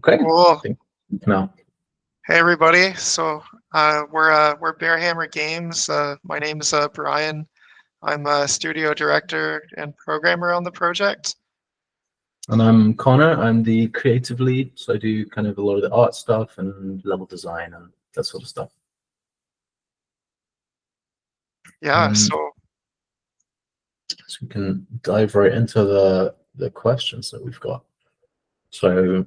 Okay. Cool. Now, Hey everybody. So we're BearHammer Games. My name is Brian. I'm a studio director and programmer on the project. and I'm Connor. I'm the creative lead, so I do kind of a lot of the art stuff and level design and that sort of stuff. Yeah. So we can dive right into the questions that we've got. So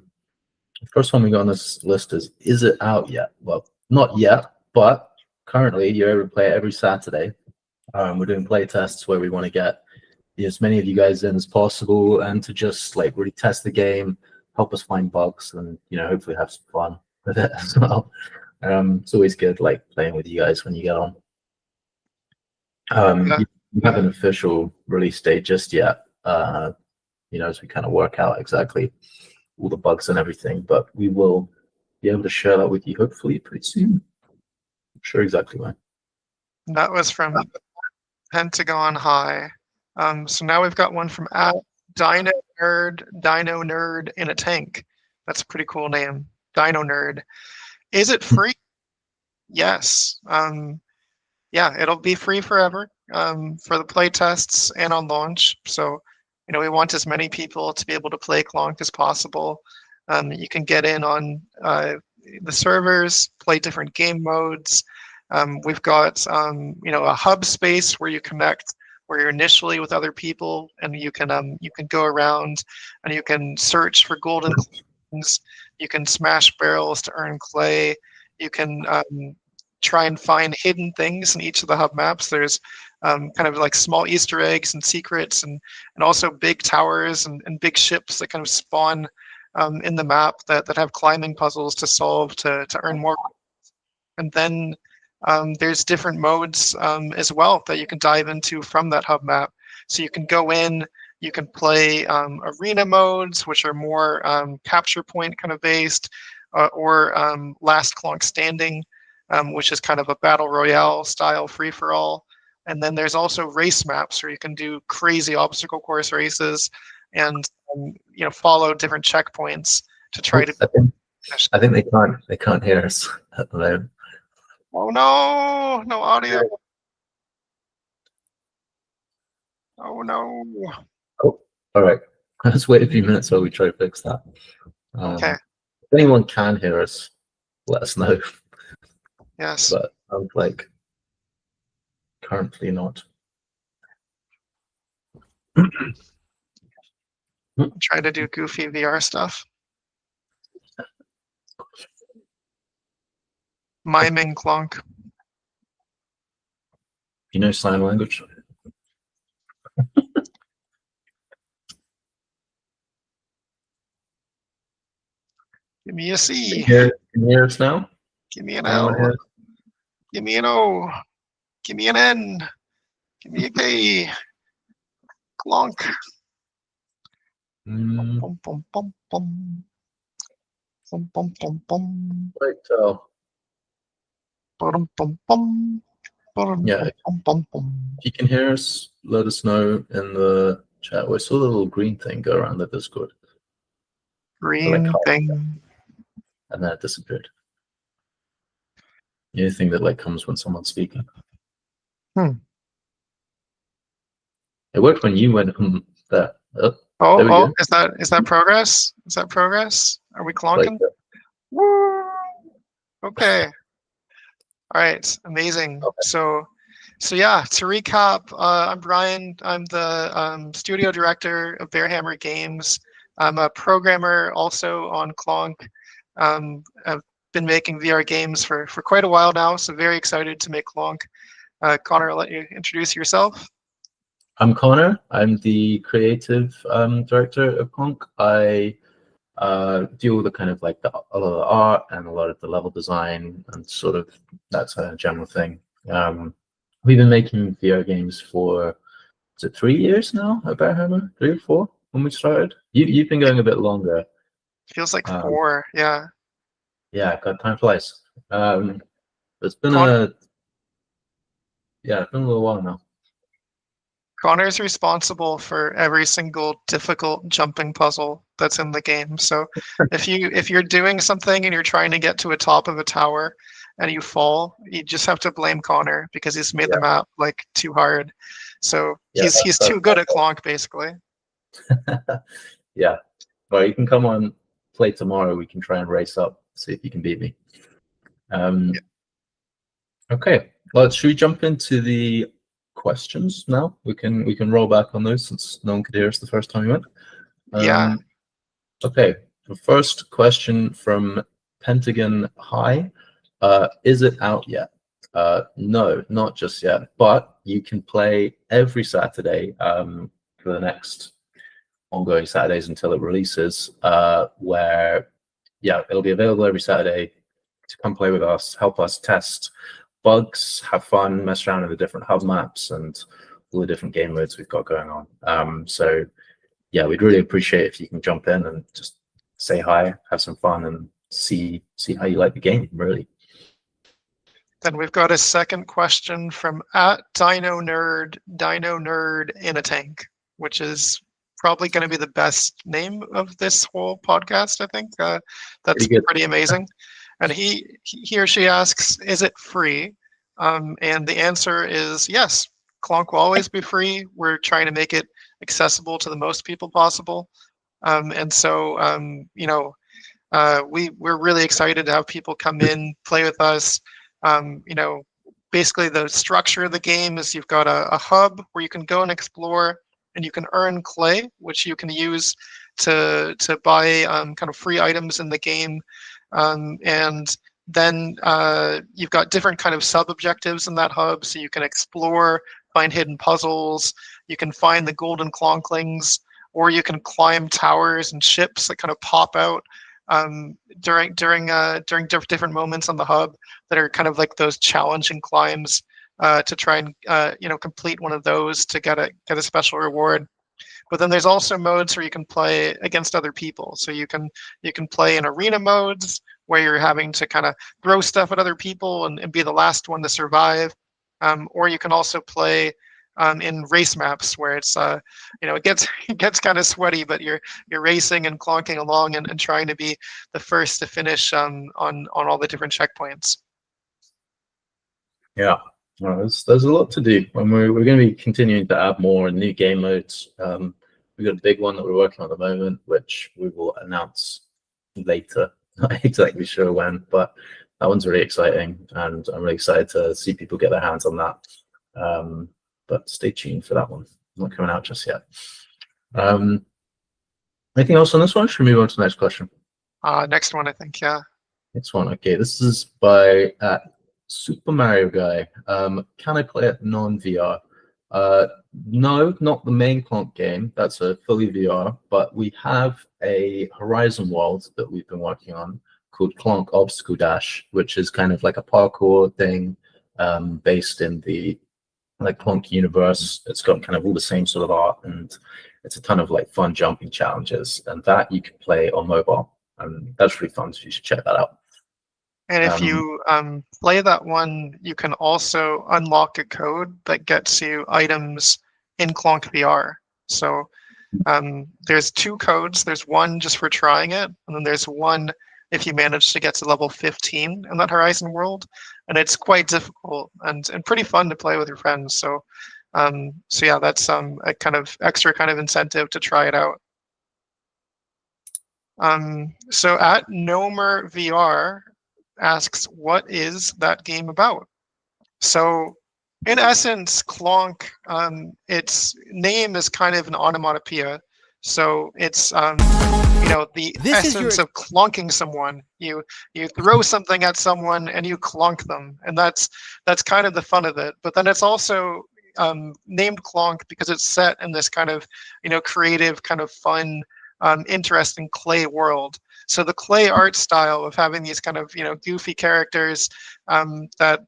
the first one we got on this list is it out yet? Well, not yet, but currently you're able to play it every Saturday. We're doing play tests where we want to get as many of you guys in as possible and to just like really test the game, help us find bugs, and hopefully have some fun with it as well. It's always good like playing with you guys when you get on. You have an official release date just yet, as we kind of work out exactly all the bugs and everything, but we will be able to share that with you hopefully pretty soon. I'm sure exactly when. That was from Pentagon High. So now we've got one from Dino Nerd in a Tank. That's a pretty cool name. Dino Nerd. Is it free? Yes. Yeah, it'll be free forever for the play tests and on launch. So, we want as many people to be able to play Clonk as possible. You can get in on the servers, play different game modes. We've got, a hub space where you connect, where you're initially with other people, and you can go around and you can search for golden things. You can smash barrels to earn clay. You can try and find hidden things in each of the hub maps. There's kind of like small Easter eggs and secrets, and also big towers and big ships that kind of spawn in the map that have climbing puzzles to solve to earn more. And then there's different modes as well that you can dive into from that hub map. So you can go in, you can play arena modes, which are more capture point kind of based, or last Clonk standing, which is kind of a battle royale style free-for-all. And then there's also race maps where you can do crazy obstacle course races and follow different checkpoints to try to. I think they can't hear us at the moment. Oh no! No audio. Oh no! Oh, all right. Let's wait a few minutes while we try to fix that. Okay. If anyone can hear us, let us know. Yes. But I'm like currently not. Try to do goofy VR stuff. Miming Clonk. You know sign language? Give me a C. Can you hear us now? Give me an L. Give me an O. Give me an N. Give me a K. Clonk. Bum, bum, bum, bum. Bum, bum, bum, bum. Right, so. Bum, bum, bum. Yeah. If you can hear us, let us know in the chat. We saw the little green thing go around the Discord. Green thing. And then it disappeared. The only thing that comes when someone's speaking. It worked when you went there. Oh, is that progress? Is that progress? Are we clonking? Woo! Okay. All right, amazing. Okay. So yeah, to recap, I'm Brian. I'm the studio director of BearHammer Games. I'm a programmer also on Clonk. I've been making VR games for quite a while now, so very excited to make Clonk. Connor, I'll let you introduce yourself. I'm Connor. I'm the creative director of Clonk. I do all the kind of a lot of the art and a lot of the level design and sort of that's a general thing. We've been making VR games for, is it 3 years now at BearHammer? 3 or 4 when we started? You've been going a bit longer. Feels like 4, yeah. Yeah, God, time flies. It's been it's been a little while now. Connor's responsible for every single difficult jumping puzzle that's in the game. So if you're doing something and you're trying to get to a top of a tower and you fall, you just have to blame Connor because he's made the map like too hard. So he's too good at Clonk, basically. Yeah. Well, you can come on, play tomorrow. We can try and race up, see if you can beat me. Okay. Well, should we jump into the questions now? We can roll back on those since no one could hear us the first time we went. Yeah. Okay. The first question from Pentagon High. Is it out yet? No, not just yet, but you can play every Saturday for the next ongoing Saturdays until it releases, where it'll be available every Saturday to come play with us, help us test bugs, have fun, mess around in the different hub maps and all the different game modes we've got going on. So yeah, we'd really appreciate if you can jump in and just say hi, have some fun, and see how you like the game, really. Then we've got a second question from @Dino Nerd in a Tank, which is probably going to be the best name of this whole podcast, I think. That's pretty amazing. And he or she asks, is it free? And the answer is yes. Clonk will always be free. We're trying to make it accessible to the most people possible. And so, we're really excited to have people come in, play with us. Basically the structure of the game is you've got a hub where you can go and explore, and you can earn clay, which you can use to buy kind of free items in the game. And then you've got different kind of sub-objectives in that hub, so you can explore, find hidden puzzles, you can find the golden clonklings, or you can climb towers and ships that kind of pop out during different moments on the hub that are kind of like those challenging climbs to try and complete one of those to get a special reward. But then there's also modes where you can play against other people. So you can play in arena modes where you're having to kind of throw stuff at other people and be the last one to survive. Or you can also play in race maps where it's it gets kind of sweaty, but you're racing and clonking along and trying to be the first to finish on all the different checkpoints. Yeah. Well, there's a lot to do, and we're going to be continuing to add more new game modes. We've got a big one that we're working on at the moment, which we will announce later. Not exactly sure when, but that one's really exciting, and I'm really excited to see people get their hands on that. But stay tuned for that one. Not coming out just yet. Anything else on this one? Should we move on to the next question? Next one, I think. Yeah. Next one. Okay, this is by Super Mario Guy. Can I play it non-VR? No, not the main Clonk game. That's a fully VR, but we have a Horizon world that we've been working on called Clonk Obstacle Dash, which is kind of like a parkour thing based in the Clonk universe. It's got kind of all the same sort of art, and it's a ton of like fun jumping challenges, and that you can play on mobile, and that's really fun. So you should check that out. And if you play that one, you can also unlock a code that gets you items in Clonk VR. So there's two codes. There's one just for trying it, and then there's one if you manage to get to level 15 in that Horizon world. And it's quite difficult and pretty fun to play with your friends. So yeah, that's a kind of extra kind of incentive to try it out. So @Nomer VR asks, what is that game about? So in essence, Clonk, its name is kind of an onomatopoeia. So it's the essence of clonking someone. You throw something at someone and you clonk them, and that's kind of the fun of it. But then it's also named Clonk because it's set in this kind of creative, kind of fun, interesting clay world. So the clay art style of having these kind of goofy characters that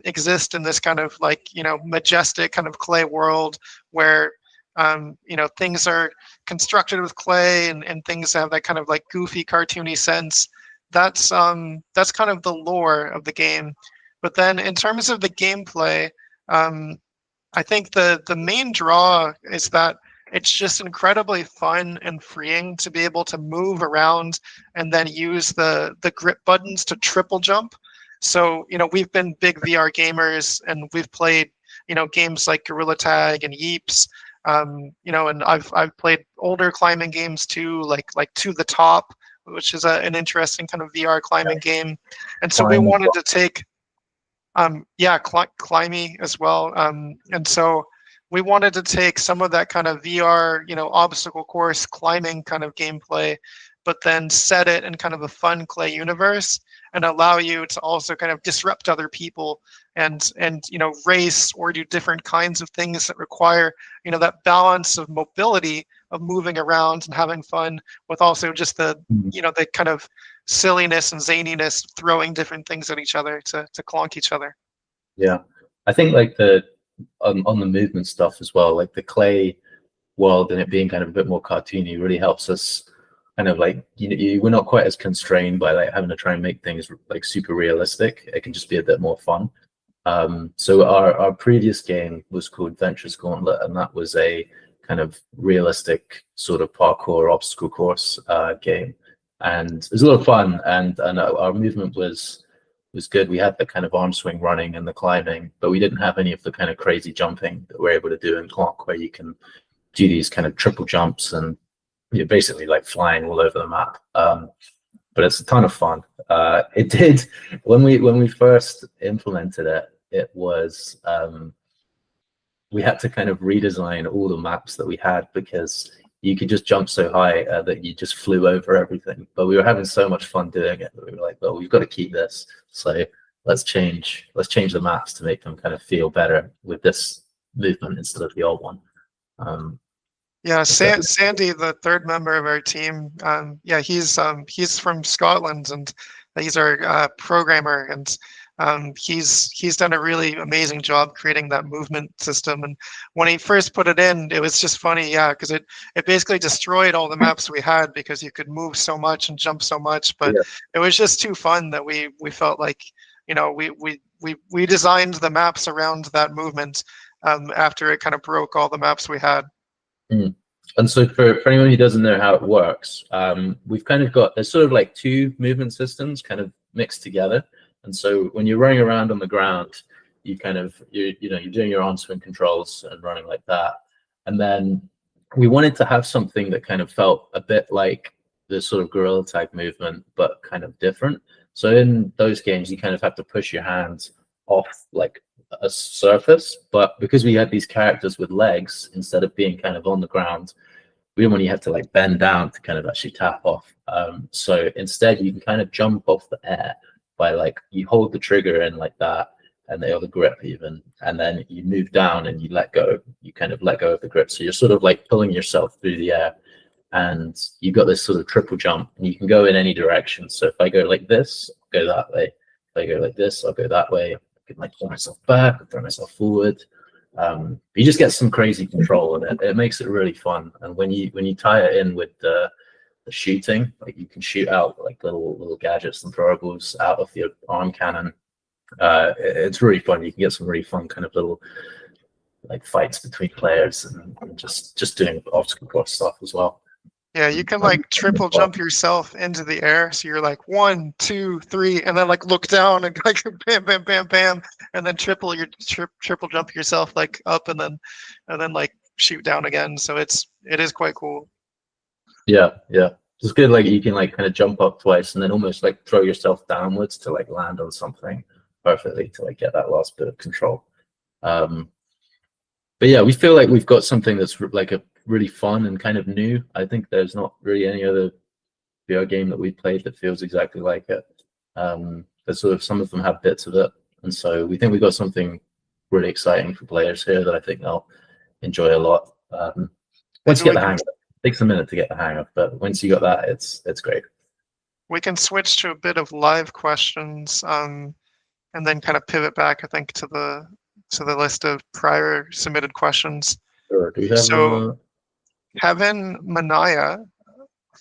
exist in this kind of like majestic kind of clay world where things are constructed with clay and things have that kind of like goofy cartoony sense. That's kind of the lore of the game. But then in terms of the gameplay, I think the main draw is that it's just incredibly fun and freeing to be able to move around and then use the grip buttons to triple jump. So, we've been big VR gamers and we've played, games like Gorilla Tag and Yeeps. And I've played older climbing games too, like To the Top, which is an interesting kind of VR climbing game. And so we Climb as wanted well. to take Climby as well. And so we wanted to take some of that kind of VR, obstacle course climbing kind of gameplay, but then set it in kind of a fun clay universe and allow you to also kind of disrupt other people and race or do different kinds of things that require, that balance of mobility of moving around and having fun with also just the, the kind of silliness and zaniness of throwing different things at each other to clonk each other. Yeah, I think like the on the movement stuff as well, like the clay world and it being kind of a bit more cartoony really helps us kind of like we're not quite as constrained by like having to try and make things like super realistic. It can just be a bit more fun. So our previous game was called Venture's Gauntlet, and that was a kind of realistic sort of parkour obstacle course game, and it was a lot of fun. And our movement was good. We had the kind of arm swing running and the climbing, but we didn't have any of the kind of crazy jumping that we're able to do in Clonk, where you can do these kind of triple jumps and you're basically like flying all over the map. But it's a ton of fun. It did when we first implemented it. It was we had to kind of redesign all the maps that we had because you could just jump so high that you just flew over everything. But we were having so much fun doing it that we were like, well, we've got to keep this. So let's change the maps to make them kind of feel better with this movement instead of the old one. Yeah, Sandy, the third member of our team, he's from Scotland and he's our programmer, and he's done a really amazing job creating that movement system. And when he first put it in, it was just funny, because it basically destroyed all the maps we had because you could move so much and jump so much. But it was just too fun that we felt like we designed the maps around that movement after it kind of broke all the maps we had. And so for anyone who doesn't know how it works, we've kind of got, there's sort of like two movement systems kind of mixed together. And so when you're running around on the ground, you kind of, you're doing your arm swing controls and running like that. And then we wanted to have something that kind of felt a bit like the sort of gorilla tag movement, but kind of different. So in those games, you kind of have to push your hands off like a surface, but because we had these characters with legs instead of being kind of on the ground, we didn't want you have to like bend down to kind of actually tap off. So instead you can kind of jump off the air by like you hold the trigger in like that and the other grip even, and then you move down and you let go. You kind of let go of the grip, so you're sort of like pulling yourself through the air, and you got this sort of triple jump, and you can go in any direction. So if I go like this, I'll go that way. If I go like this, I'll go that way. I can like throw myself back, throw myself forward. You just get some crazy control, and it makes it really fun. And when you tie it in with the shooting, like you can shoot out like little gadgets and throwables out of your arm cannon. It's really fun. You can get some really fun kind of little like fights between players and just doing obstacle course stuff as well. Yeah, you can like triple jump yourself into the air. So you're like 1, 2, 3, and then like look down and like bam, bam, bam, bam, and then triple jump yourself like up and then like shoot down again. So it is quite cool. Yeah. It's good. Like you can like kind of jump up twice and then almost like throw yourself downwards to like land on something perfectly to like get that last bit of control. But yeah, we feel like we've got something that's like a really fun and kind of new. I think there's not really any other VR game that we've played that feels exactly like it. There's sort of some of them have bits of it, and so we think we've got something really exciting for players here that I think they'll enjoy a lot. Once you get the hang of it, it takes a minute to get the hang of, but once you got that, it's great. We can switch to a bit of live questions, and then kind of pivot back, I think, to the list of prior submitted questions. Sure. Do we have Kevin Manaya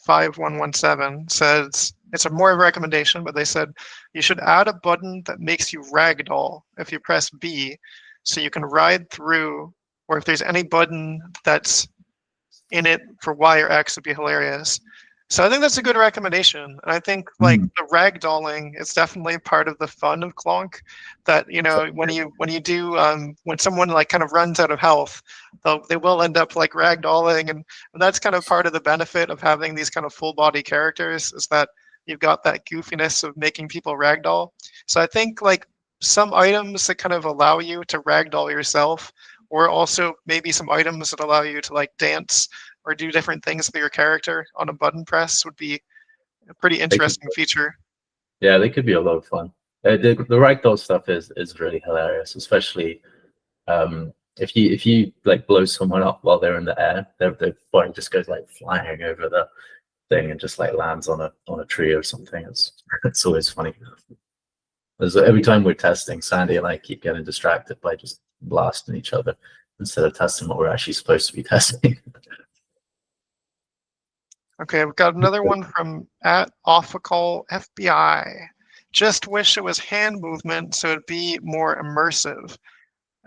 5117 says it's a more of a recommendation, but they said you should add a button that makes you ragdoll if you press B. so you can ride through, or if there's any button that's in it for Y or X would be hilarious. So I think that's a good recommendation. And I think like the ragdolling is definitely part of the fun of Clonk. That when you do when someone like kind of runs out of health, they will end up like ragdolling, and that's kind of part of the benefit of having these kind of full body characters is that you've got that goofiness of making people ragdoll. So I think like some items that kind of allow you to ragdoll yourself, or also maybe some items that allow you to like dance or do different things with your character on a button press would be a pretty interesting feature. Yeah, they could be a lot of fun. The ragdoll stuff is really hilarious, especially if you like blow someone up while they're in the air, their body just goes like flying over the thing and just like lands on a tree or something. It's always funny. Every time we're testing, Sandy and I keep getting distracted by just blasting each other instead of testing what we're actually supposed to be testing. Okay, we've got another one from @Offical FBI. Just wish it was hand movement so it'd be more immersive.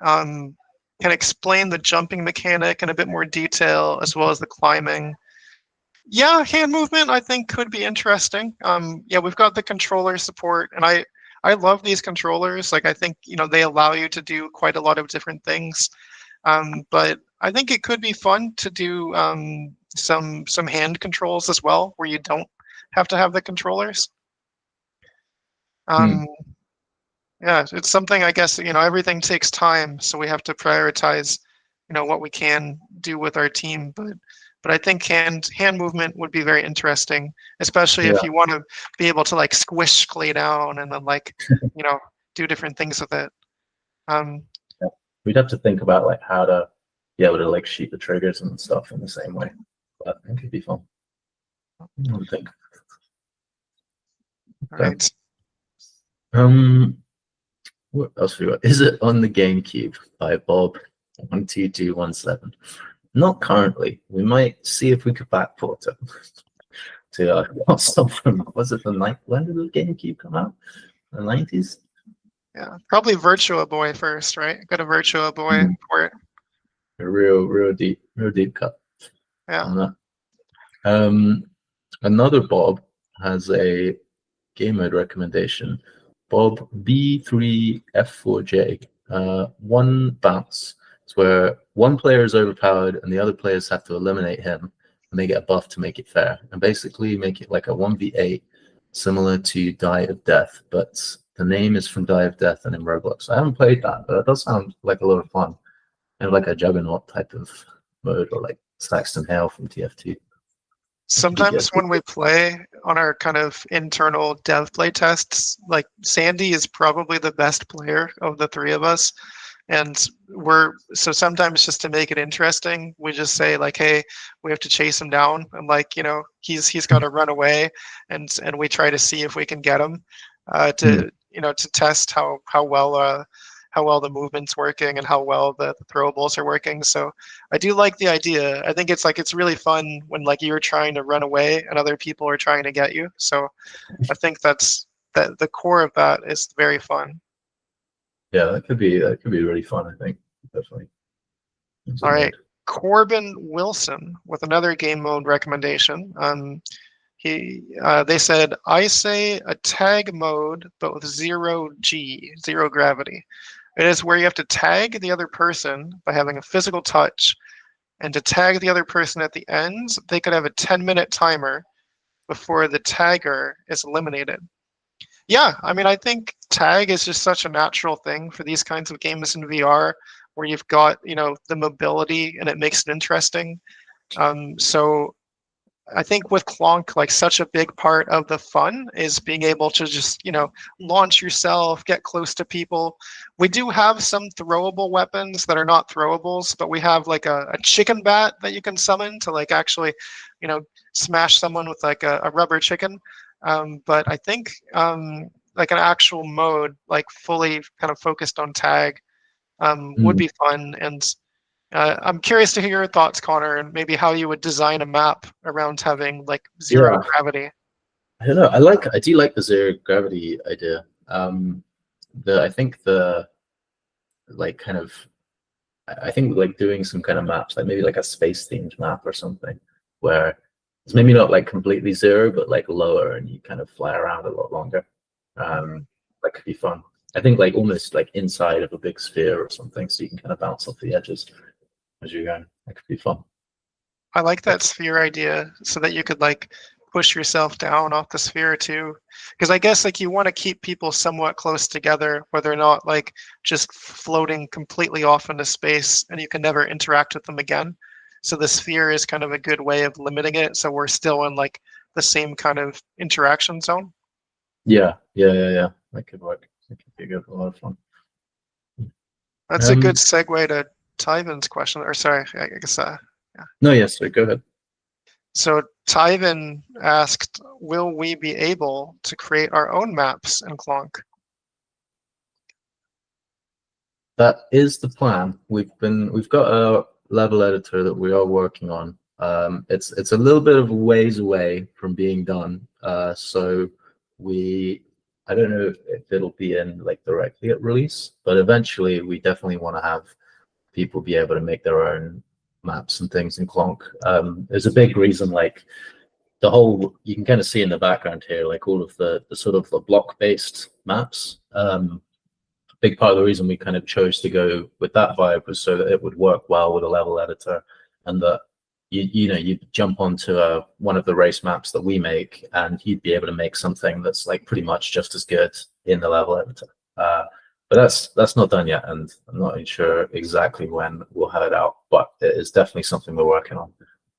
Can explain the jumping mechanic in a bit more detail as well as the climbing. Yeah, hand movement I think could be interesting. Yeah, we've got the controller support, and I love these controllers. Like I think they allow you to do quite a lot of different things. But I think it could be fun to do some hand controls as well, where you don't have to have the controllers. Yeah, it's something I guess everything takes time, so we have to prioritize what we can do with our team. But I think hand movement would be very interesting, especially if you want to be able to like squish clay down and then like do different things with it. We'd have to think about like how to be able to like shoot the triggers and stuff in the same way. But I think it'd be fun. I don't think. All right. What else we got? Is it on the GameCube by Bob12217? Not currently. We might see if we could backport it to something. Was it the night? When did the GameCube come out? The 90s? Yeah, probably Virtua Boy first, right? Got a Virtua Boy for it. A real deep cut. Yeah. Another Bob has a game mode recommendation. Bob B3F4J. One bounce. It's where one player is overpowered and the other players have to eliminate him, and they get a buff to make it fair, and basically make it like a 1v8, similar to Die of Death, but the name is from Die of Death and in Roblox. I haven't played that, but it does sound like a lot of fun, and like a Juggernaut type of mode, or like Saxton Hale from TF2. Sometimes when we play on our kind of internal dev play tests, like Sandy is probably the best player of the three of us. And so sometimes just to make it interesting, we just say like, hey, we have to chase him down. And like, he's got to run away, and we try to see if we can get him to test how well the movement's working and how well the throwables are working. So I do like the idea. I think it's really fun when like you're trying to run away and other people are trying to get you. So I think that the core of that is very fun. Yeah, that could be really fun, I think. Definitely. All right. Corbin Wilson with another game mode recommendation. They said, I say a tag mode, but with zero gravity. It is where you have to tag the other person by having a physical touch, and to tag the other person at the end, they could have a 10-minute timer before the tagger is eliminated. Yeah, I mean, I think tag is just such a natural thing for these kinds of games in VR, where you've got, the mobility and it makes it interesting. So I think with Clonk, like such a big part of the fun is being able to just, launch yourself, get close to people. We do have some throwable weapons that are not throwables, but we have like a chicken bat that you can summon to like actually, smash someone with like a rubber chicken. But I think like an actual mode, like fully kind of focused on tag, would be fun. And I'm curious to hear your thoughts, Connor, and maybe how you would design a map around having like zero gravity. I don't know. I do like the zero gravity idea. I think the like kind of, I think like doing some kind of maps, like maybe like a space themed map or something, where it's maybe not like completely zero, but like lower, and you kind of fly around a lot longer. That could be fun. I think like almost like inside of a big sphere or something, so you can kind of bounce off the edges as you're going. That could be fun. I like that sphere idea, so that you could like push yourself down off the sphere too. Because I guess like you want to keep people somewhat close together, where they're not like just floating completely off into space and you can never interact with them again. So the sphere is kind of a good way of limiting it, so we're still in like the same kind of interaction zone. Yeah. That could work. That could be a lot of fun. That's a good segue to Tyven's question, or sorry, I guess. No, yes, so go ahead. So Tyven asked, will we be able to create our own maps in Clonk? That is the plan. We've got a level editor that we are working on. It's a little bit of a ways away from being done. So I don't know if it'll be in like directly at release, but eventually we definitely want to have people be able to make their own maps and things in Clonk. There's a big reason, like the whole, you can kind of see in the background here, like all of the sort of the block-based maps. Big part of the reason we kind of chose to go with that vibe was so that it would work well with a level editor, and that you jump onto one of the race maps that we make, and you'd be able to make something that's like pretty much just as good in the level editor. But that's not done yet, and I'm not sure exactly when we'll have it out. But it is definitely something we're working on,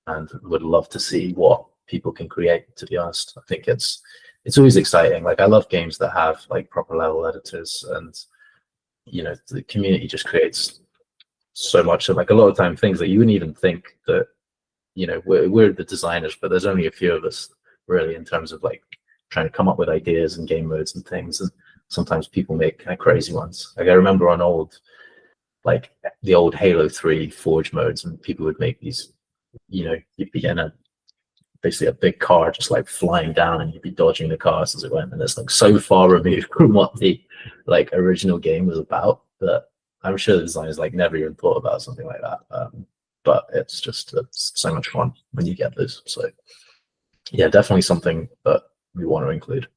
and would love to see what people can create. To be honest, I think it's always exciting. Like I love games that have like proper level editors, and the community just creates so much of, like, a lot of time things that you wouldn't even think that we're the designers, but there's only a few of us really, in terms of like trying to come up with ideas and game modes and things. And sometimes people make kind of crazy ones. Like I remember on like the old Halo 3 Forge modes, and people would make these, you'd be in basically a big car just like flying down, and you'd be dodging the cars as it went, and it's like so far removed from what the like original game was about that I'm sure the designers like never even thought about something like that. But it's so much fun when you get those. So yeah, definitely something that we want to include.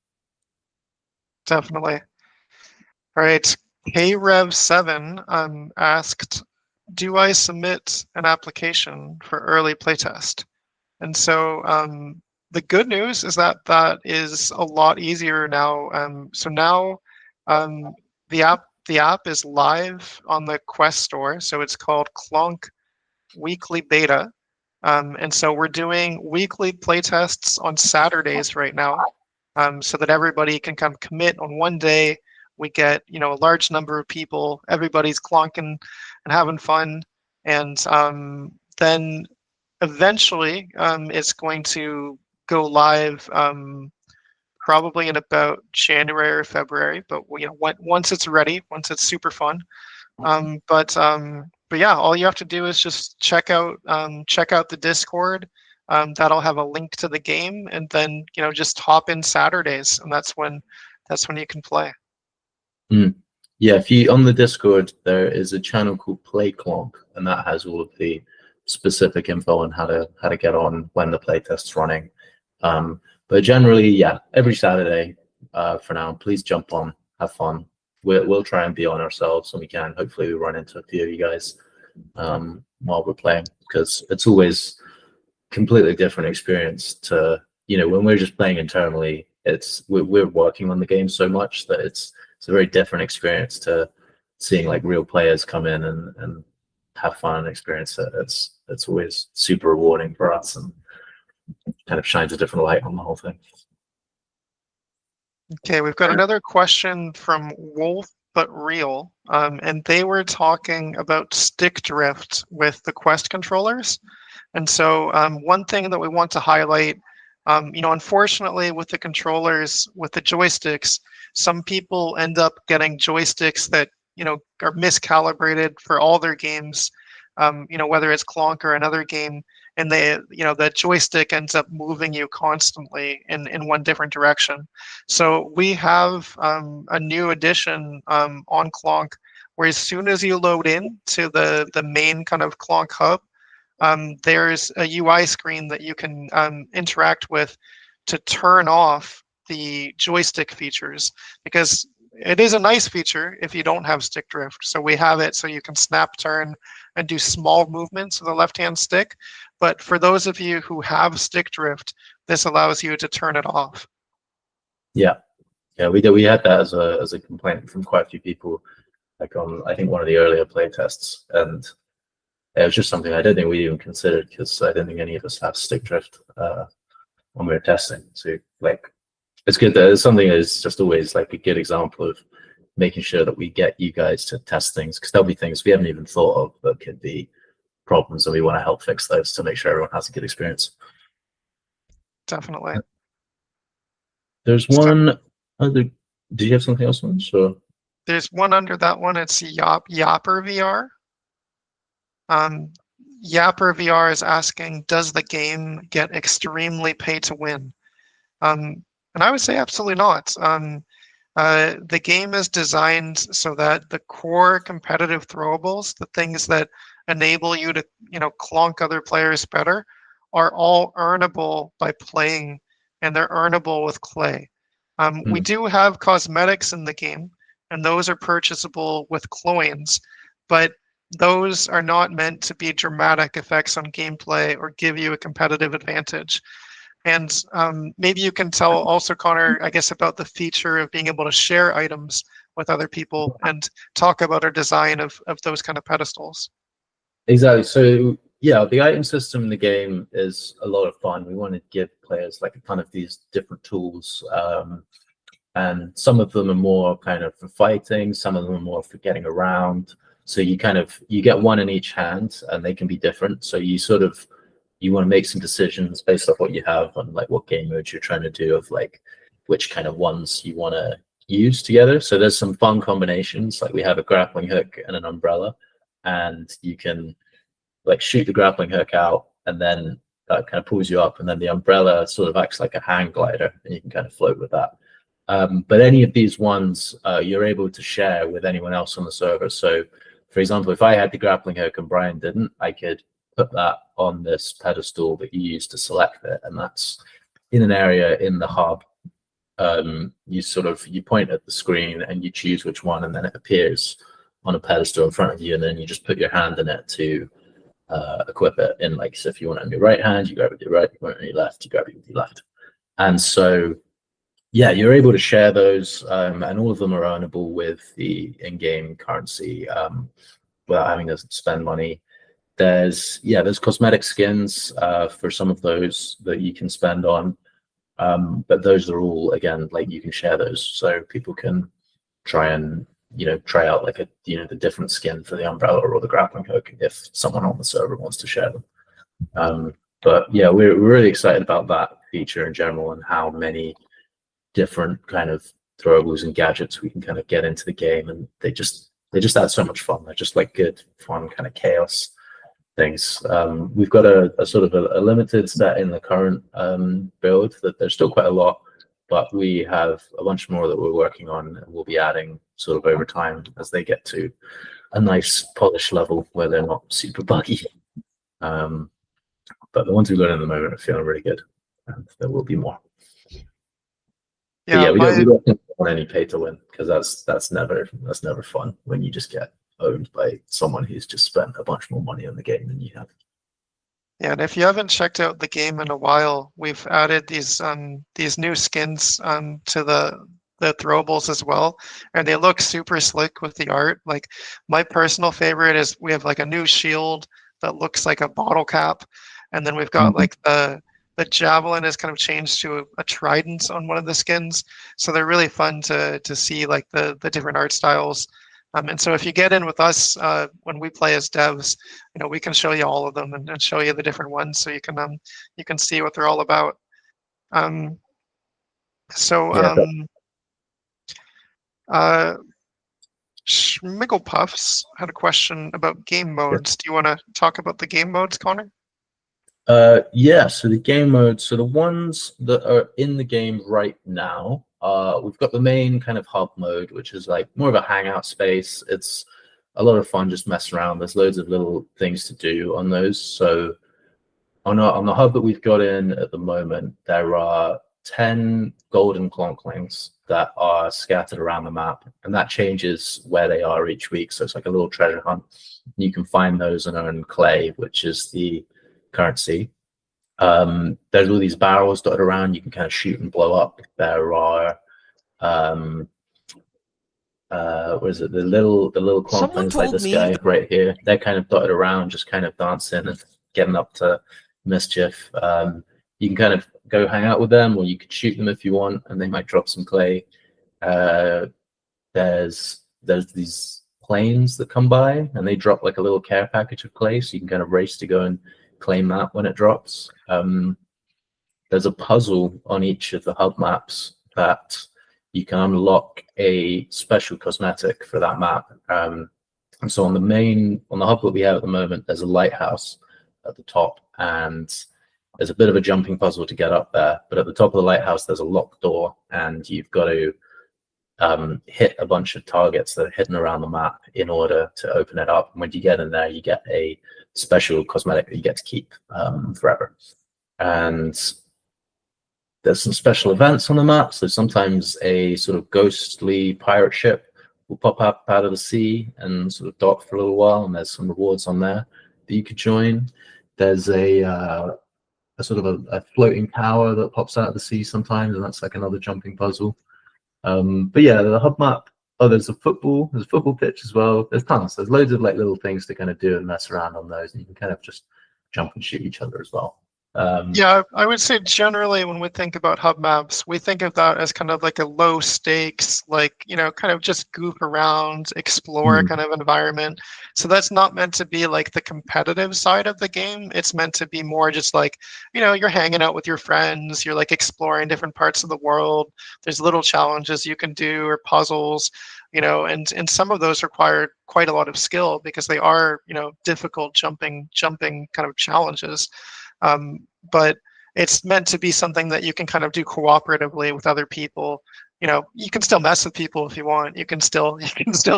Definitely. All right, KRev7 asked, do I submit an application for early playtest? And so the good news is that that is a lot easier now. So now the app is live on the Quest store. So it's called Clonk Weekly Beta. And so we're doing weekly playtests on Saturdays right now, so that everybody can kind of commit on one day. We get a large number of people. Everybody's clonking and having fun, and then eventually it's going to go live probably in about January or February. But once it's ready, once it's super fun. But yeah, all you have to do is just check out the Discord. That'll have a link to the game, and then just hop in Saturdays, and that's when you can play. Yeah, if you on the Discord, there is a channel called Play Clonk, and that has all of the specific info on how to get on when the playtest's running. But generally, yeah, every Saturday for now. Please jump on, have fun. We'll try and be on ourselves when we can. Hopefully, we run into a few of you guys while we're playing, because it's always completely different experience to when we're just playing internally. We're working on the game so much that it's a very different experience to seeing like real players come in and have fun and experience it. It's always super rewarding for us, and kind of shines a different light on the whole thing. Okay, we've got another question from Wolf But Real, and they were talking about stick drift with the Quest controllers. And so one thing that we want to highlight, unfortunately with the controllers, with the joysticks, some people end up getting joysticks that are miscalibrated for all their games, whether it's Clonk or another game, and the joystick ends up moving you constantly in one different direction. So we have a new addition on Clonk where as soon as you load in to the main kind of Clonk hub, there's a UI screen that you can interact with to turn off the joystick features, because it is a nice feature if you don't have stick drift. So we have it so you can snap turn and do small movements with the left-hand stick. But for those of you who have stick drift, this allows you to turn it off. Yeah, we had that as a complaint from quite a few people, like on I think one of the earlier play tests, and it was just something I don't think we even considered, because I don't think any of us have stick drift when we were testing. So like, it's good that it's something that is just always like a good example of making sure that we get you guys to test things, because there'll be things we haven't even thought of that could be problems, and we want to help fix those to make sure everyone has a good experience. Definitely. There's one other. Do you have something else on? So there's one under that one. It's Yapper VR. Yapper VR is asking, does the game get extremely pay to win? And I would say absolutely not. The game is designed so that the core competitive throwables, the things that enable you to, clonk other players better, are all earnable by playing, and they're earnable with clay. We do have cosmetics in the game, and those are purchasable with coins, but those are not meant to be dramatic effects on gameplay or give you a competitive advantage. And maybe you can tell also, Connor, I guess, about the feature of being able to share items with other people and talk about our design of those kind of pedestals. Exactly. So yeah, the item system in the game is a lot of fun. We want to give players like a ton of these different tools, and some of them are more kind of for fighting, some of them are more for getting around. So you get one in each hand, and they can be different. So you want to make some decisions based off what you have on like what game modes you're trying to do, of like which kind of ones you want to use together. So there's some fun combinations. Like we have a grappling hook and an umbrella, and you can like shoot the grappling hook out, and then that kind of pulls you up, and then the umbrella sort of acts like a hang glider, and you can kind of float with that. But any of these ones you're able to share with anyone else on the server. So for example, if I had the grappling hook and Brian didn't, I could put that on this pedestal that you use to select it, and that's in an area in the hub. You point at the screen and you choose which one, and then it appears on a pedestal in front of you, and then you just put your hand in it to equip it. In like, so if you want it on your right hand, you grab it with your right. If you want it on your left, you grab it with your left. And so yeah, you're able to share those, and all of them are earnable with the in-game currency without having to spend money. There's cosmetic skins for some of those that you can spend on, but those are all, again, like you can share those, so people can try out like the different skin for the umbrella or the grappling hook if someone on the server wants to share them. But yeah, we're really excited about that feature in general, and how many different kind of throwables and gadgets we can kind of get into the game, and they just add so much fun. They're just like good fun kind of chaos things. We've got a sort of a limited set in the current build, that there's still quite a lot, but we have a bunch more that we're working on, and we'll be adding sort of over time as they get to a nice polished level where they're not super buggy. But the ones we've got in the moment are feeling really good, and there will be more. Yeah, we don't want any pay to win, because that's never fun when you just get owned by someone who's just spent a bunch more money on the game than you have. Yeah, and if you haven't checked out the game in a while, we've added these new skins to the throwables as well, and they look super slick with the art. Like, my personal favorite is we have like a new shield that looks like a bottle cap, and then we've got like the javelin is kind of changed to a trident on one of the skins. So they're really fun to see like the different art styles. And so if you get in with us when we play as devs, we can show you all of them and show you the different ones, so you can see what they're all about. Schmigglepuffs had a question about game modes. Do you want to talk about the game modes, Connor? Yeah, so the game modes, so the ones that are in the game right now, we've got the main kind of hub mode, which is like more of a hangout space. It's a lot of fun just messing around. There's loads of little things to do on those. So on the hub that we've got in at the moment, there are 10 golden clonklings that are scattered around the map, and that changes where they are each week. So it's like a little treasure hunt. You can find those and earn clay, which is the currency. There's all these barrels dotted around. You can kind of shoot and blow up. There are what is it? The little clonklings like this guy right here. They're kind of dotted around, just kind of dancing and getting up to mischief. You can kind of go hang out with them, or you could shoot them if you want, and they might drop some clay. There's these planes that come by, and they drop like a little care package of clay, so you can kind of race to go and claim that when it drops. There's a puzzle on each of the hub maps that you can unlock a special cosmetic for that map. And so on the hub that we have at the moment, there's a lighthouse at the top, and there's a bit of a jumping puzzle to get up there. But at the top of the lighthouse, there's a locked door, and you've got to hit a bunch of targets that are hidden around the map in order to open it up. And when you get in there, you get a special cosmetic that you get to keep forever. And there's some special events on the map. So sometimes a sort of ghostly pirate ship will pop up out of the sea and sort of dock for a little while, and there's some rewards on there that you could join. There's a sort of a floating tower that pops out of the sea sometimes, and that's like another jumping puzzle. But yeah, the hub map. Oh, there's a football pitch as well. There's tons. There's loads of like little things to kind of do and mess around on those, and you can kind of just jump and shoot each other as well. Yeah, I would say generally when we think about hub maps, we think of that as kind of like a low stakes, like, kind of just goof around, explore kind of environment. So that's not meant to be like the competitive side of the game. It's meant to be more just like, you're hanging out with your friends, you're like exploring different parts of the world. There's little challenges you can do or puzzles, and some of those require quite a lot of skill because they are, difficult jumping kind of challenges. But it's meant to be something that you can kind of do cooperatively with other people. You can still mess with people if you want. You can still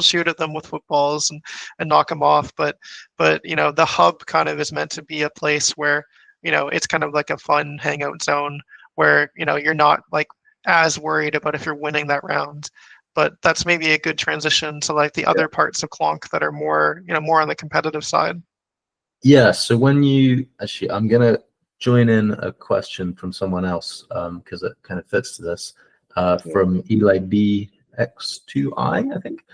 shoot at them with footballs and knock them off. But the hub kind of is meant to be a place where it's kind of like a fun hangout zone where you're not like as worried about if you're winning that round. But that's maybe a good transition to like the other parts of Clonk that are more more on the competitive side. Yeah, so when you actually, I'm gonna join in a question from someone else because it kind of fits to this from Eli BX2I, I think,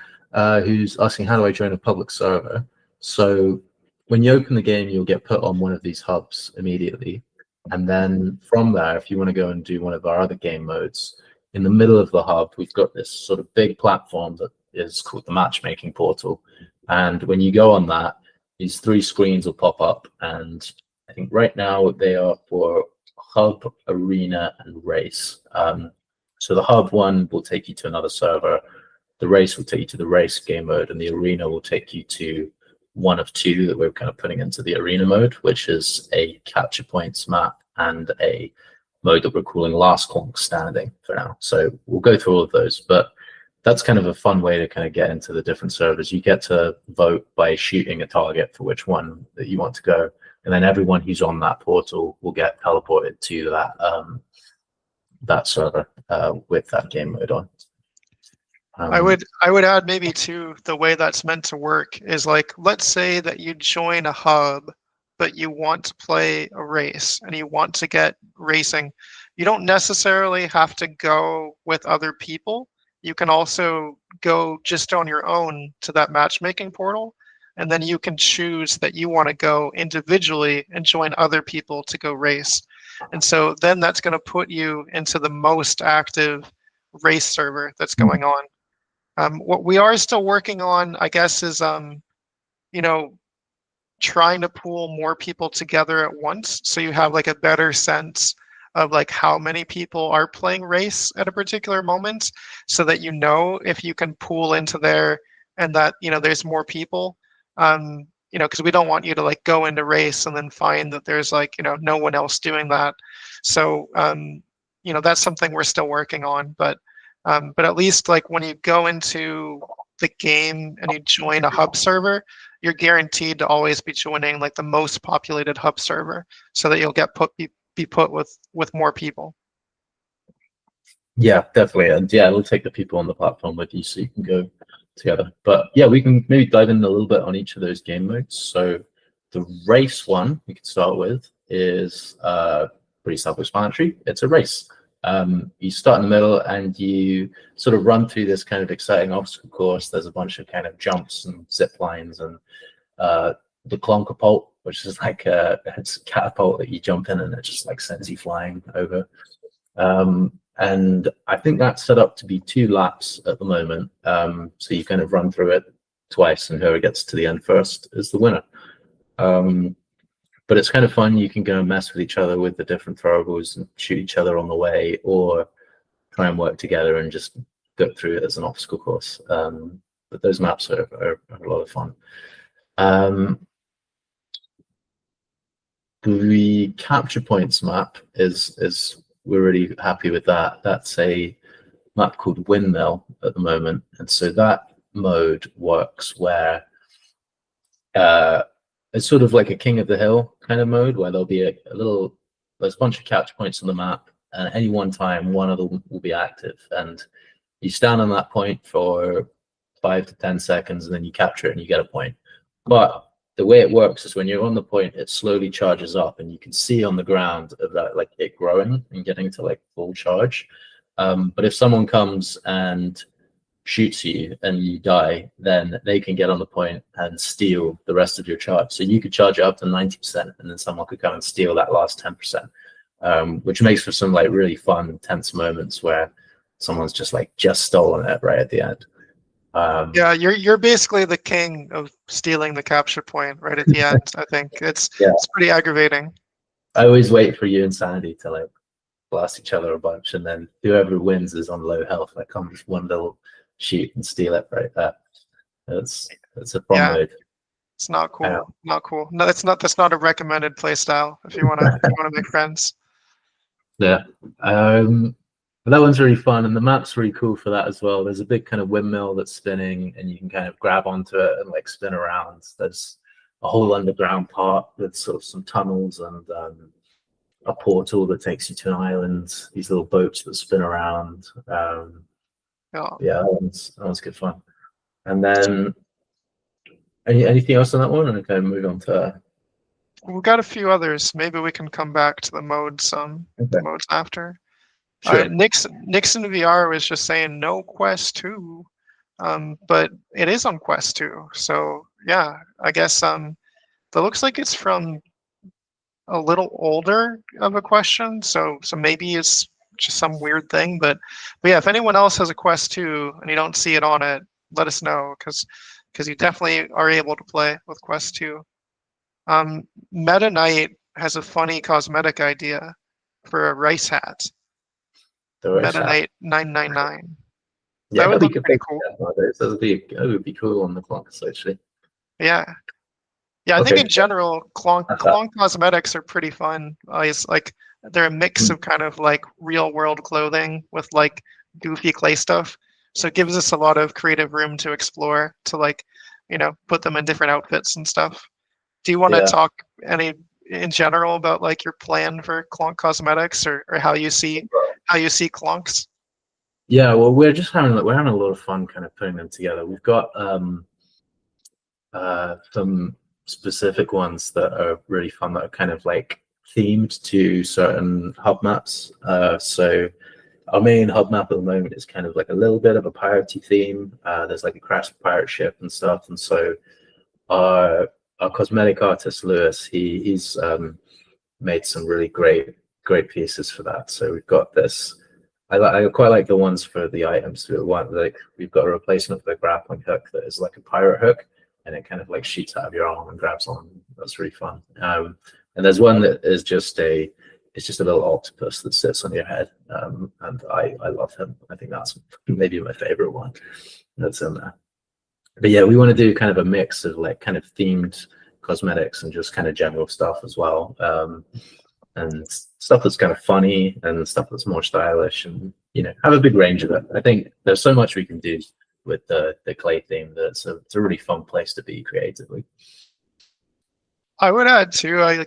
who's asking, how do I join a public server? So when you open the game, you'll get put on one of these hubs immediately, and then from there, if you want to go and do one of our other game modes, in the middle of the hub, we've got this sort of big platform that is called the matchmaking portal, and when you go on that, these 3 screens will pop up, and I think right now they are for hub, arena, and race. So the hub one will take you to another server, the race will take you to the race game mode, and the arena will take you to one of 2 that we're kind of putting into the arena mode, which is a capture points map and a mode that we're calling Last Clonk Standing for now. So we'll go through all of those, but that's kind of a fun way to kind of get into the different servers. You get to vote by shooting a target for which one that you want to go, and then everyone who's on that portal will get teleported to that server with that game mode on. I would add maybe too, the way that's meant to work is like, let's say that you join a hub, but you want to play a race and you want to get racing. You don't necessarily have to go with other people. You can also go just on your own to that matchmaking portal, and then you can choose that you want to go individually and join other people to go race. And so then that's going to put you into the most active race server that's going on. What we are still working on, I guess, is trying to pull more people together at once, so you have like a better sense of like how many people are playing race at a particular moment, so that if you can pool into there and that there's more people, because we don't want you to like go into race and then find that there's like no one else doing that. So that's something we're still working on, but at least like when you go into the game and you join a hub server, you're guaranteed to always be joining like the most populated hub server, so that you'll get be put with more people. Yeah, definitely. And yeah, we'll take the people on the platform with you so you can go together. But yeah, we can maybe dive in a little bit on each of those game modes. So the race one we can start with is pretty self-explanatory. It's a race. You start in the middle and you sort of run through this kind of exciting obstacle course. There's a bunch of kind of jumps and zip lines and the Clonk, which is like it's a catapult that you jump in and it just like sends you flying over. And I think that's set up to be 2 laps at the moment. So you kind of run through it twice, and whoever gets to the end first is the winner. But it's kind of fun. You can go and mess with each other with the different throwables and shoot each other on the way, or try and work together and just go through it as an obstacle course. But those maps are a lot of fun. The capture points map is we're really happy with that. That's a map called Windmill at the moment, and so that mode works where it's sort of like a King of the Hill kind of mode, where there'll be there's a bunch of capture points on the map, and at any one time one of them will be active, and you stand on that point for 5 to 10 seconds, and then you capture it and you get a point. But the way it works is when you're on the point, it slowly charges up, and you can see on the ground of that, like it growing and getting to like full charge. But if someone comes and shoots you and you die, then they can get on the point and steal the rest of your charge. So you could charge it up to 90%, and then someone could come and steal that last 10%, which makes for some like really fun, tense moments where someone's just stolen it right at the end. Yeah, you're basically the king of stealing the capture point right at the end. I think it's pretty aggravating. I always wait for you and Sandy to like blast each other a bunch, and then whoever wins is on low health. Like comes one little shoot and steal it right there. It's a fun mode. It's not cool. Not cool. No, that's not a recommended play style if you wanna make friends. Yeah. But that one's really fun, and the map's really cool for that as well. There's a big kind of windmill that's spinning, and you can kind of grab onto it and like spin around. There's a whole underground part with sort of some tunnels and a portal that takes you to an island. These little boats that spin around. Yeah, that one's good fun. And then anything else on that one? And I kind of move on to. We've got a few others. Maybe we can come back to the modes. The modes after. Sure. Nixon VR was just saying no Quest 2, but it is on Quest 2. So yeah, I guess that looks like it's from a little older of a question. So maybe it's just some weird thing. But yeah, if anyone else has a Quest 2 and you don't see it on it, let us know, because you definitely are able to play with Quest 2. Meta Knight has a funny cosmetic idea for a rice hat. Meta Knight 999. Yeah, that would be pretty cool. That would be cool on the Clonk actually. Yeah. I think in general, Clonk cosmetics are pretty fun. It's like they're a mix of kind of like real world clothing with like goofy clay stuff. So it gives us a lot of creative room to explore, to like, put them in different outfits and stuff. Do you want to talk in general about like your plan for Clonk cosmetics, or how you see Clonks? Yeah, well, we're having a lot of fun kind of putting them together. We've got some specific ones that are really fun that are kind of like themed to certain hub maps. So our main hub map at the moment is kind of like a little bit of a piratey theme. There's like a crashed pirate ship and stuff, and so our cosmetic artist Lewis, he's made some really great pieces for that. So we've got this. I quite like the ones for the items. We've got a replacement for the grappling hook that is like a pirate hook, and it kind of like shoots out of your arm and grabs on. That's really fun. And there's one that is just a little octopus that sits on your head, and I love him. I think that's maybe my favorite one that's in there. But yeah, we want to do kind of a mix of like kind of themed cosmetics and just kind of general stuff as well, and stuff that's kind of funny and stuff that's more stylish, and have a big range of it. I think there's so much we can do with the clay theme. It's a really fun place to be creatively. I would add too, I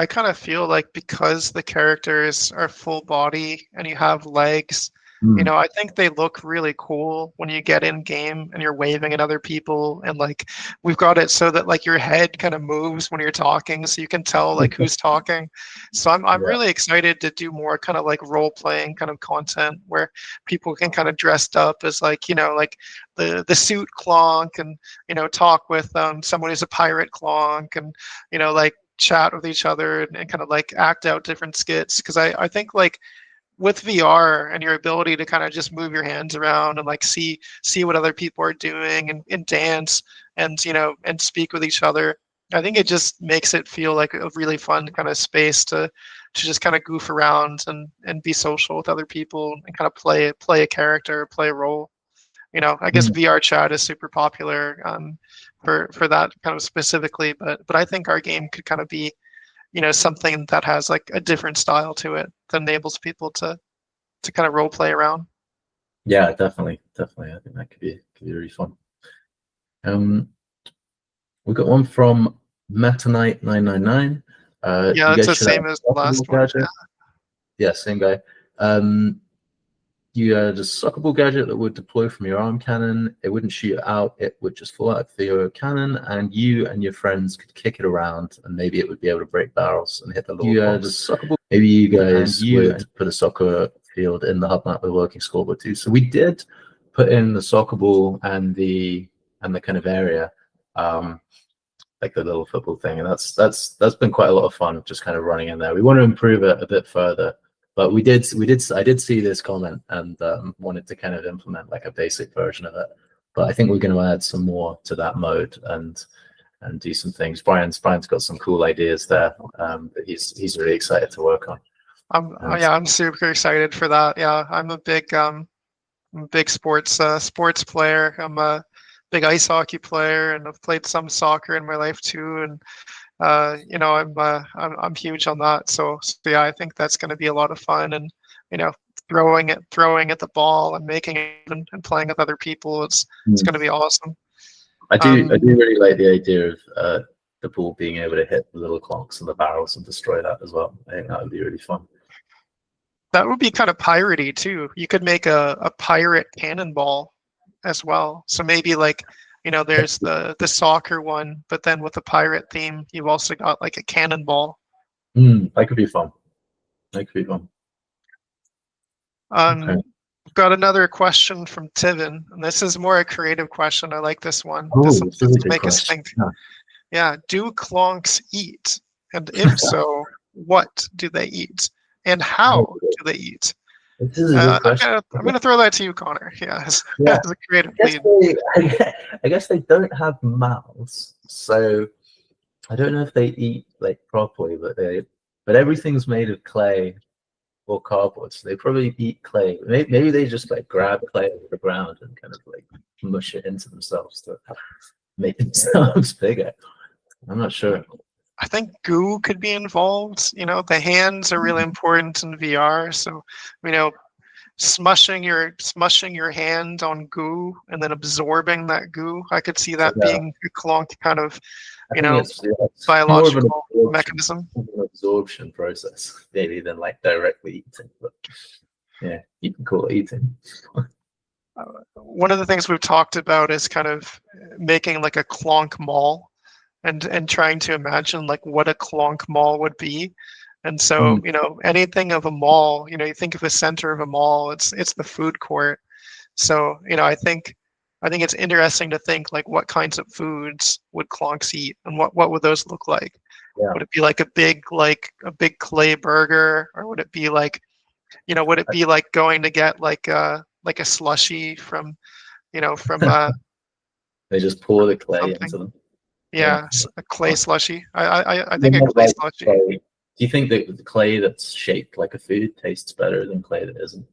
kind of feel like because the characters are full body and you have legs, Mm. I think they look really cool when you get in game and you're waving at other people, and like we've got it so that like your head kind of moves when you're talking, so you can tell like who's talking. So I'm Yeah. really excited to do more kind of like role playing kind of content where people can kind of dressed up as like like the suit Clonk, and talk with someone who's a pirate Clonk, and like chat with each other, and kind of like act out different skits. Because I think like with VR and your ability to kind of just move your hands around and like see what other people are doing, and dance, and and speak with each other, I think it just makes it feel like a really fun kind of space to just kind of goof around and be social with other people and kind of play a character, play a role. I guess VR chat is super popular for that kind of specifically, but I think our game could kind of be something that has like a different style to it that enables people to kind of role play around. Yeah, definitely. I think that could be really fun. We got one from Metanite999. Yeah, You that's guys the should have same as a the last suckable one. gadget. Yeah, same guy. You had a suckable gadget that would deploy from your arm cannon. It wouldn't shoot out. It would just fall out of your cannon, and you and your friends could kick it around, and maybe it would be able to break barrels and hit the little box. Maybe you guys would put a soccer field in the hub map with a working scoreboard too. So we did put in the soccer ball and the kind of area, like the little football thing, and that's been quite a lot of fun just kind of running in there. We want to improve it a bit further. But I did see this comment and wanted to kind of implement like a basic version of it. But I think we're going to add some more to that mode and do some things. Brian's got some cool ideas there that he's really excited to work on. I'm super excited for that. Yeah, I'm a big sports player. I'm a big ice hockey player, and I've played some soccer in my life too. And I'm huge on that. So yeah, I think that's going to be a lot of fun, and throwing at the ball and making it and playing with other people. It's going to be awesome. I do really like the idea of the ball being able to hit the little clonks and the barrels and destroy that as well. I think that would be really fun. That would be kind of piratey too. You could make a pirate cannonball as well. So maybe like there's the soccer one, but then with the pirate theme, you've also got like a cannonball. That could be fun. Okay. Got another question from Tivin, and this is more a creative question. I like this one. Oh, this is a good make us question. think. Yeah, do clonks eat? And if so, what do they eat? And how do they eat? This is a good question. I'm gonna throw that to you, Connor. Yeah, as a creative lead. I guess they don't have mouths, so I don't know if they eat like properly, but everything's made of clay or cardboard, so they probably eat clay. Maybe they just like grab clay off the ground and kind of like mush it into themselves to make themselves bigger. I'm not sure. I think goo could be involved. The hands are really important in VR. So, smushing your hand on goo and then absorbing that goo. I could see that being a Clonk kind of, biological mechanism. An absorption process, maybe than like directly eating. But yeah, you can call it eating. One of the things we've talked about is kind of making like a Clonk mall, and trying to imagine like what a Clonk mall would be. And so, anything of a mall, you think of the center of a mall, it's the food court. So, I think it's interesting to think like what kinds of foods would Clonks eat, and what would those look like? Yeah. Would it be like a big clay burger, or would it be like, would it be like going to get like a slushy from they just pour the clay something. into them. Yeah, a clay slushy. I think a clay slushy. Do you think that the clay that's shaped like a food tastes better than clay that isn't?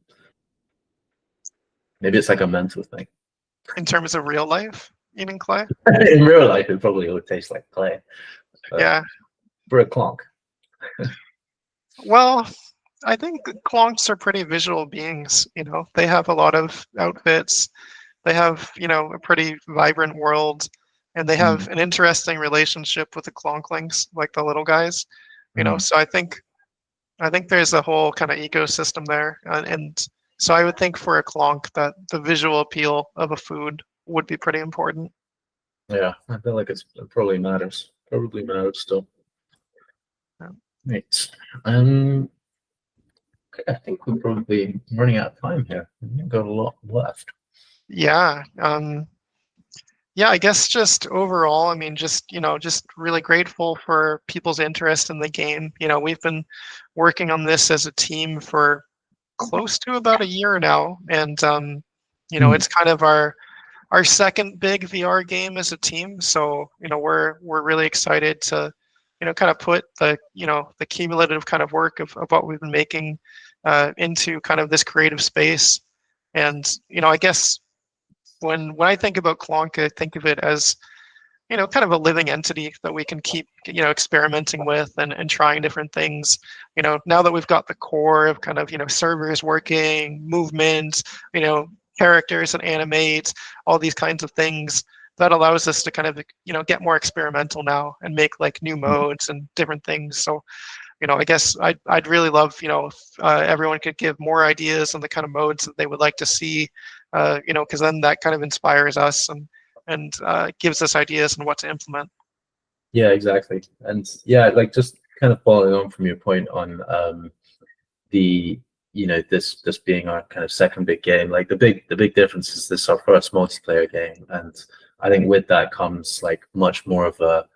Maybe it's like a mental thing. In terms of real life, eating clay? In real life, it probably would taste like clay. Yeah. For a Clonk. Well, I think Clonks are pretty visual beings. They have a lot of outfits. They have, you know, a pretty vibrant world, and they have an interesting relationship with the Clonklings, like the little guys, you know. So I think there's a whole kind of ecosystem there, and so I would think for a Clonk that the visual appeal of a food would be pretty important. Yeah, I feel like it probably matters. Probably matters still. Yeah. Right. Okay, I think we're probably running out of time here. We've got a lot left. Yeah. Yeah, I guess just overall, I mean, just, you know, just really grateful for people's interest in the game. You know, we've been working on this as a team for close to about a year now, and you know, it's kind of our second big VR game as a team. So, you know, we're really excited to, you know, kind of put the, you know, the cumulative kind of work of what we've been making into kind of this creative space. And, you know, I guess when I think about Clonk, I think of it as, you know, kind of a living entity that we can keep, you know, experimenting with and trying different things. You know, now that we've got the core of kind of, you know, servers working, movement, you know, characters and animate, all these kinds of things, that allows us to kind of, you know, get more experimental now and make like new modes and different things. So, you know, I guess I'd really love, you know, if everyone could give more ideas on the kind of modes that they would like to see, you know, because then that kind of inspires us and gives us ideas on what to implement. Yeah, exactly. And yeah, like just kind of following on from your point on the, you know, this being our kind of second big game. Like the big difference is this is our first multiplayer game, and I think with that comes like much more of a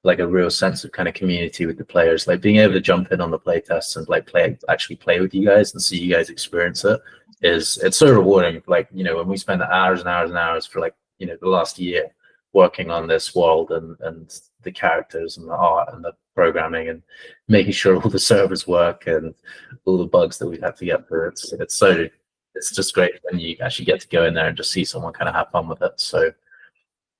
real sense of kind of community with the players, like being able to jump in on the play tests and like actually play with you guys and see you guys experience it. It's so rewarding. Like, you know, when we spend hours and hours and hours for like, you know, the last year working on this world and the characters and the art and the programming and making sure all the servers work and all the bugs that we've had to get through. It's just great when you actually get to go in there and just see someone kind of have fun with it. So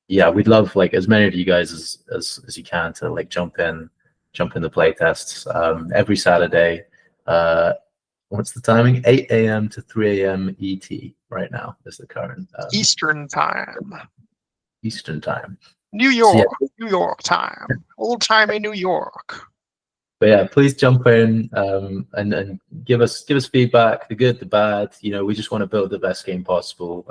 yeah, we'd love like as many of you guys as you can to like jump in the play tests every Saturday. What's the timing? 8 a.m. to 3 a.m. ET right now is the current Eastern time. Eastern time. New York, so, yeah. New York time. Old timey New York. But yeah, please jump in and give us feedback, the good, the bad. You know, we just want to build the best game possible.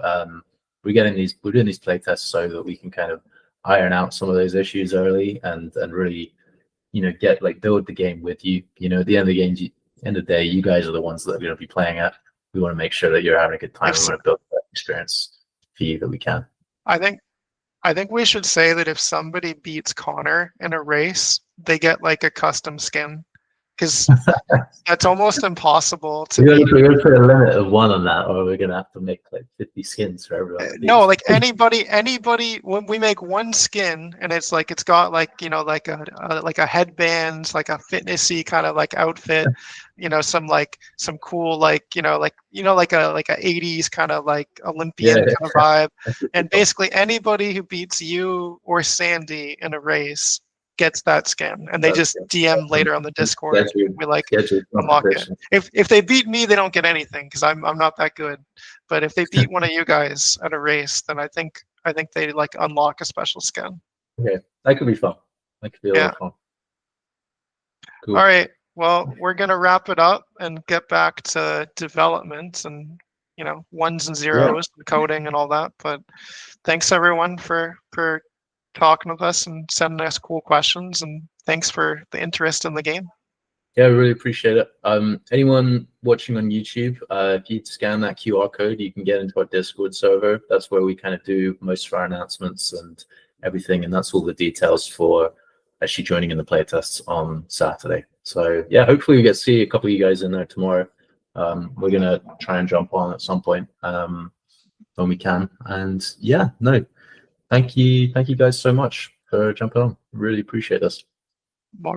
We're doing these play tests so that we can kind of iron out some of those issues early and really, you know, build the game with you. You know, at the end of the day, you guys are the ones that are going to be playing it. We want to make sure that you're having a good time. We want to build that experience for you that we can. I think we should say that if somebody beats Connor in a race, they get like a custom skin, because that's almost impossible to. We're gonna put a limit of 1 on that, or we're gonna have to make like 50 skins for everyone. No, like anybody. When we make one skin, and it's got like, you know, like a headband, like a fitnessy kind of like outfit, you know, some cool like a 80s kind of like Olympian kind of vibe, and basically anybody who beats you or Sandy in a race gets that skin, and they just DM later on the Discord. We like unlock it. If they beat me, they don't get anything because I'm not that good. But if they beat one of you guys at a race, then I think they like unlock a special skin. Okay, that could be fun. That could be a lot of fun. Cool. All right. Well, we're gonna wrap it up and get back to development and, you know, ones and zeros and coding and all that. But thanks everyone for talking with us and sending us cool questions, and thanks for the interest in the game. Yeah, I really appreciate it. Anyone watching on YouTube, if you scan that QR code, you can get into our Discord server. That's where we kind of do most of our announcements and everything, and that's all the details for actually joining in the playtests on Saturday. So yeah, hopefully we get to see a couple of you guys in there tomorrow. We're gonna try and jump on at some point when we can. And yeah, no, thank you guys so much for jumping on. Really appreciate this. Bye.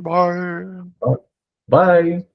Bye.